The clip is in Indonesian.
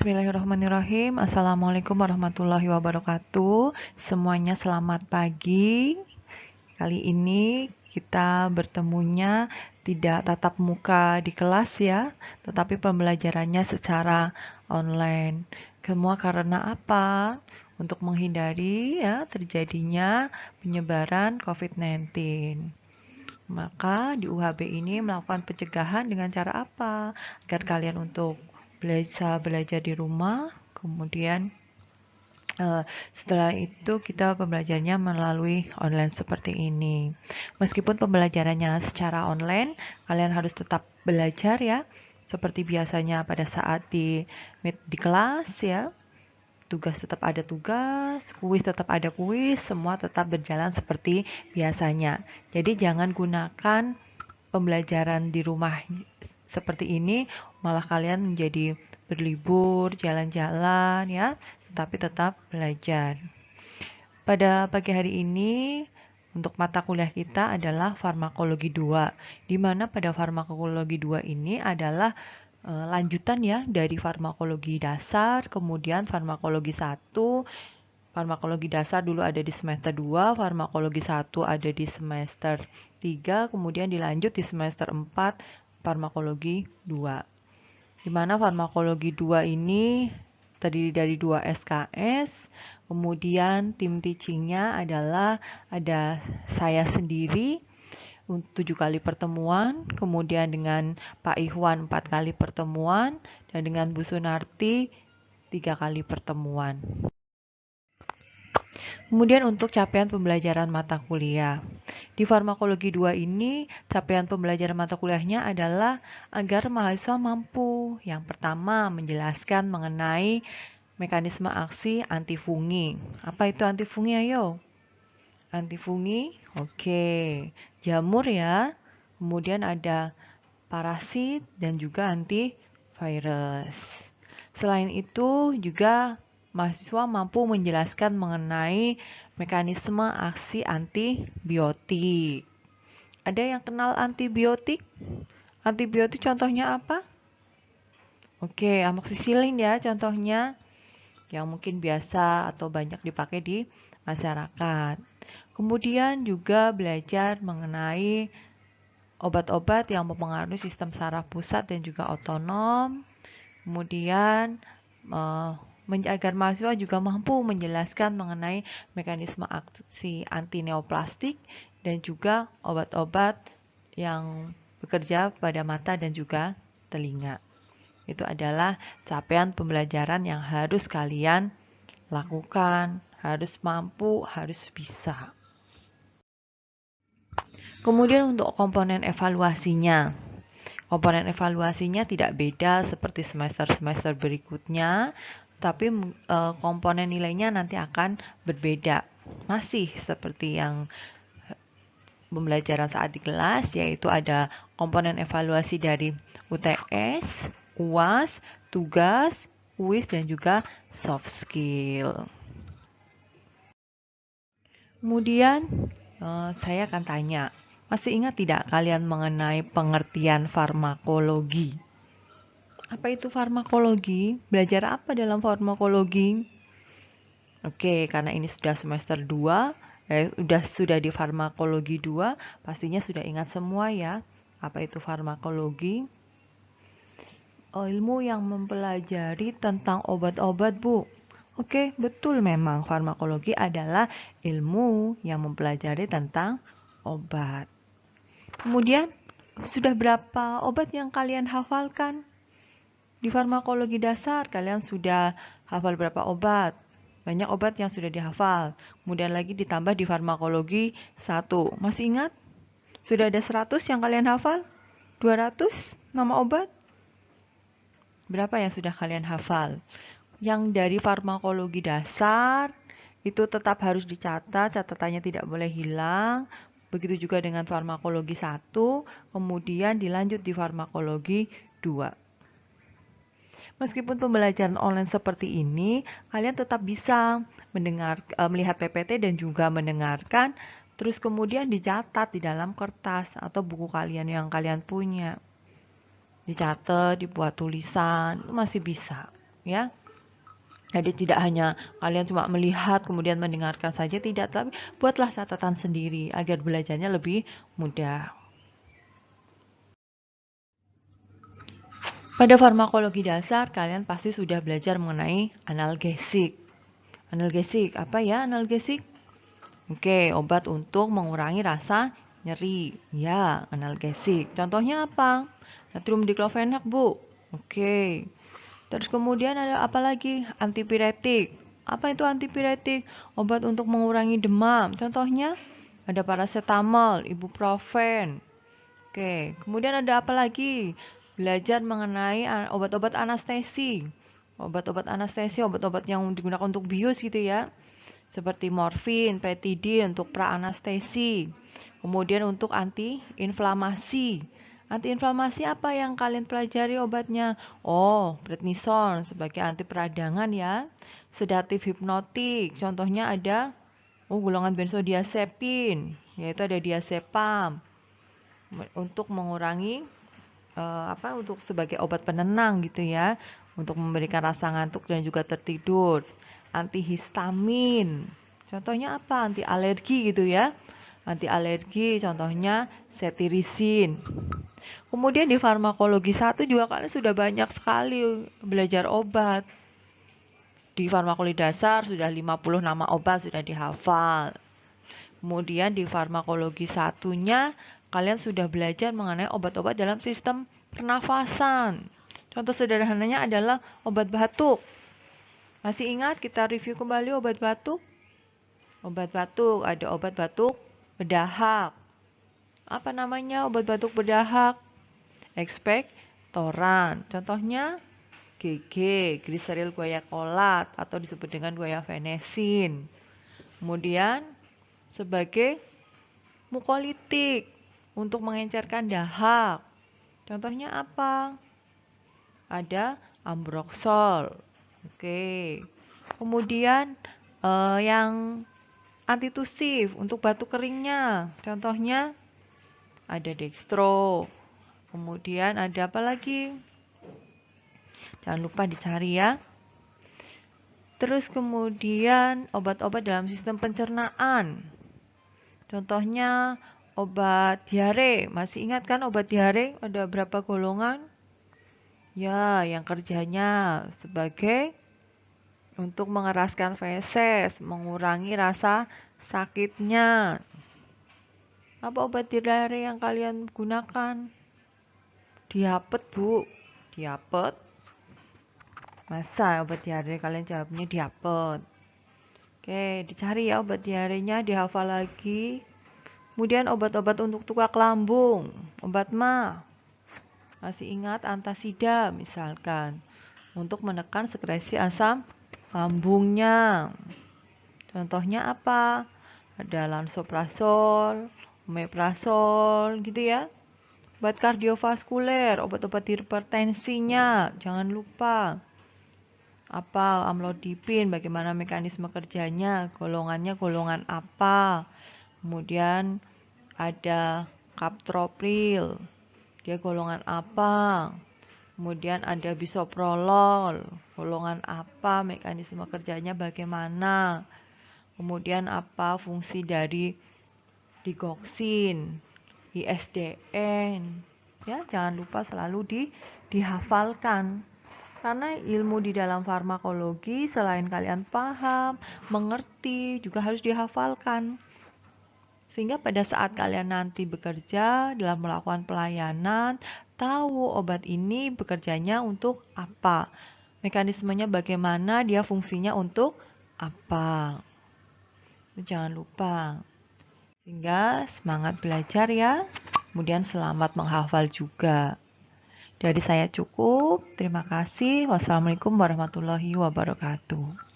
Bismillahirrahmanirrahim. Assalamualaikum warahmatullahi wabarakatuh. Semuanya selamat pagi. Kali ini kita bertemunya tidak tatap muka di kelas ya, tetapi pembelajarannya secara online. Semua karena apa? Untuk menghindari ya terjadinya penyebaran COVID-19. Maka di UHB ini melakukan pencegahan dengan cara apa? Agar kalian untuk bisa belajar di rumah, kemudian setelah itu kita pembelajarannya melalui online seperti ini. Meskipun pembelajarannya secara online, kalian harus tetap belajar ya, seperti biasanya pada saat di kelas ya. Tugas tetap ada tugas, kuis tetap ada kuis, semua tetap berjalan seperti biasanya. Jadi jangan gunakan pembelajaran di rumah seperti ini malah kalian menjadi berlibur, jalan-jalan ya, tetapi tetap belajar. Pada pagi hari ini untuk mata kuliah kita adalah farmakologi 2, di mana pada farmakologi 2 ini adalah lanjutan ya dari farmakologi dasar, kemudian farmakologi 1. Farmakologi dasar dulu ada di semester 2, farmakologi 1 ada di semester 3, kemudian dilanjut di semester 4 farmakologi 2. Di mana farmakologi 2 ini terdiri dari 2 SKS, kemudian tim teachingnya adalah ada saya sendiri 7 kali pertemuan, kemudian dengan Pak Ikhwan 4 kali pertemuan, dan dengan Bu Sunarti 3 kali pertemuan. Kemudian untuk capaian pembelajaran mata kuliah. Di farmakologi 2 ini, capaian pembelajaran mata kuliahnya adalah agar mahasiswa mampu. Yang pertama, menjelaskan mengenai mekanisme aksi antifungi. Apa itu antifungi, ayo? Antifungi, oke. Jamur ya. Kemudian ada parasit dan juga antivirus. Selain itu juga mahasiswa mampu menjelaskan mengenai mekanisme aksi antibiotik. Ada yang kenal antibiotik? Antibiotik contohnya apa? Oke, amoksisilin ya contohnya yang mungkin biasa atau banyak dipakai di masyarakat. Kemudian juga belajar mengenai obat-obat yang mempengaruhi sistem saraf pusat dan juga otonom. Kemudian agar mahasiswa juga mampu menjelaskan mengenai mekanisme aksi antineoplastik dan juga obat-obat yang bekerja pada mata dan juga telinga. Itu adalah capaian pembelajaran yang harus kalian lakukan, harus mampu, harus bisa. Kemudian untuk komponen evaluasinya. Komponen evaluasinya tidak beda seperti semester-semester berikutnya, tapi komponen nilainya nanti akan berbeda. Masih seperti yang pembelajaran saat di kelas, yaitu ada komponen evaluasi dari UTS, UAS, tugas, kuis, dan juga soft skill. Kemudian saya akan tanya, masih ingat tidak kalian mengenai pengertian farmakologi? Apa itu farmakologi? Belajar apa dalam farmakologi? Oke, karena ini sudah semester 2, sudah di farmakologi 2, pastinya sudah ingat semua ya. Apa itu farmakologi? Ilmu yang mempelajari tentang obat-obat, Bu. Oke, betul memang farmakologi adalah ilmu yang mempelajari tentang obat. Kemudian, sudah berapa obat yang kalian hafalkan? Di farmakologi dasar, kalian sudah hafal berapa obat? Banyak obat yang sudah dihafal. Kemudian lagi ditambah di farmakologi 1. Masih ingat? Sudah ada 100 yang kalian hafal? 200 nama obat? Berapa yang sudah kalian hafal? Yang dari farmakologi dasar, itu tetap harus dicatat, catatannya tidak boleh hilang. Begitu juga dengan farmakologi 1, kemudian dilanjut di farmakologi 2. Meskipun pembelajaran online seperti ini, kalian tetap bisa melihat PPT dan juga mendengarkan, terus kemudian dicatat di dalam kertas atau buku kalian yang kalian punya. Dicatat, dibuat tulisan, masih bisa. ya. Jadi tidak hanya kalian cuma melihat kemudian mendengarkan saja, tidak, tapi buatlah catatan sendiri agar belajarnya lebih mudah. Pada farmakologi dasar, kalian pasti sudah belajar mengenai analgesik. Analgesik, apa ya analgesik? Oke, obat untuk mengurangi rasa nyeri. Ya, analgesik. Contohnya apa? Natrium diklofenak, Bu. Oke. Terus kemudian ada apa lagi? Antipiretik. Apa itu antipiretik? Obat untuk mengurangi demam. Contohnya ada paracetamol, ibuprofen. Oke, kemudian ada apa lagi? Belajar mengenai obat-obat anestesi. Obat-obat anestesi, obat-obat yang digunakan untuk bius gitu ya. Seperti morfin, petidin untuk pra-anestesi. Kemudian untuk anti-inflamasi. Anti-inflamasi apa yang kalian pelajari obatnya? Oh, prednison sebagai anti peradangan ya. Sedatif hipnotik, contohnya ada golongan benzodiazepin, yaitu ada diazepam untuk mengurangi untuk sebagai obat penenang gitu ya, untuk memberikan rasa ngantuk dan juga tertidur. Antihistamin, contohnya apa? Anti alergi gitu ya. Anti alergi contohnya cetirizin. Kemudian di farmakologi 1 juga kalian sudah banyak sekali belajar obat. Di farmakologi dasar sudah 50 nama obat sudah dihafal. Kemudian di farmakologi satunya kalian sudah belajar mengenai obat-obat dalam sistem pernafasan. Contoh sederhananya adalah obat batuk. Masih ingat kita review kembali obat batuk? Obat batuk, ada obat batuk berdahak. Apa namanya obat batuk berdahak? Ekspektoran. Contohnya GG, gliseril guaiacolat atau disebut dengan guaifenesin. Kemudian sebagai mukolitik untuk mengencerkan dahak. Contohnya apa? Ada ambroxol. Oke. Kemudian yang antitusif untuk batuk keringnya. Contohnya ada dextro. Kemudian ada apa lagi? Jangan lupa dicari ya. Terus kemudian obat-obat dalam sistem pencernaan. Contohnya obat diare. Masih ingat kan obat diare ada berapa golongan? Ya, yang kerjanya sebagai untuk mengeraskan feses, mengurangi rasa sakitnya. Apa obat diare yang kalian gunakan? Diapet, Bu. Diapet. Masa obat diare kalian jawabnya diapet? Oke, dicari ya obat diarenya, dihafal lagi. Kemudian obat-obat untuk tukak lambung, obat MA. Masih ingat antasida misalkan, untuk menekan sekresi asam lambungnya. Contohnya apa? Ada lansoprazol, omeprazol gitu ya. Obat kardiovaskuler, obat-obat hipertensinya, jangan lupa. Apa amlodipin, bagaimana mekanisme kerjanya, golongannya golongan apa. Kemudian ada captopril, dia golongan apa. Kemudian ada bisoprolol, golongan apa, mekanisme kerjanya bagaimana. Kemudian apa fungsi dari digoxin, ISDN. Ya, jangan lupa selalu dihafalkan. Karena ilmu di dalam farmakologi selain kalian paham, mengerti, juga harus dihafalkan. Sehingga pada saat kalian nanti bekerja dalam melakukan pelayanan, tahu obat ini bekerjanya untuk apa. Mekanismenya bagaimana, dia fungsinya untuk apa. Jangan lupa. Sehingga semangat belajar ya. Kemudian selamat menghafal juga. Dari saya cukup. Terima kasih. Wassalamualaikum warahmatullahi wabarakatuh.